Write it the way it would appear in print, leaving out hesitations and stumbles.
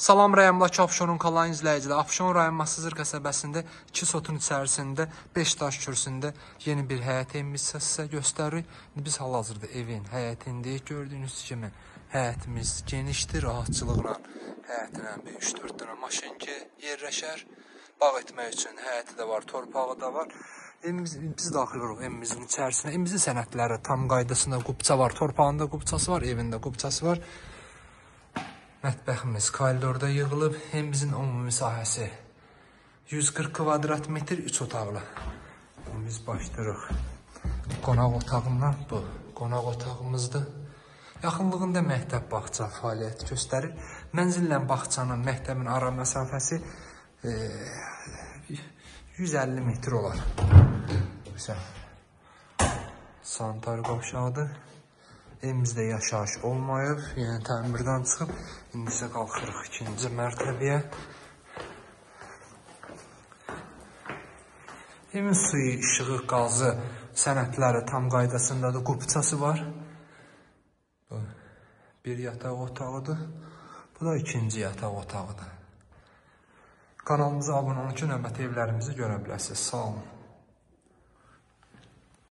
Salam rayondakı Afşonun kalan izləyicilər. Afşon rayon Masızır qəsəbəsində 2 sotun içərisində 5 daş kürsündə yeni bir həyət evimiz sizə göstəririk. Biz hal-hazırda evin həyətindəyik. Gördüyünüz kimi həyətimiz genişdir, rahatçılıqla həyətinə 3-4 dənə maşın yerləşər. Bağ etmək üçün həyəti də var, torpağı da var. Biz daxil oluruq evimizin içərisinə. Evimizin sənədləri tam qaydasında qubça var, torpağında qubçası var, evində qubçası var. Mətbəximiz koridorda yığılıb. Evimizin ümumi sahəsi 140 kvadrat metr 3 otaqlı. Biz başlayırıq. Qonaq otağından bu. Qonaq otağımızdır. Yaxınlığında məktəb bağça fəaliyyət göstərir. Mənzillə bağçanın, məktəbin ara məsafəsi 150 metr olar. Güzel. Sanitar qovşağıdır. Evimizdə yaşayış olmayıb, yəni təmirdən çıxıb, indi isə qalxırıq 2-ci mərtəbəyə. Evin suyu, işığı, qazı, sənədləri tam qaydasındadır, qubçası var. Bu bir yataq otağıdır, bu da ikinci yataq otağıdır. Kanalımıza abunə olun ki, növbəti evlərimizi görə bilərsiniz. Sağ olun.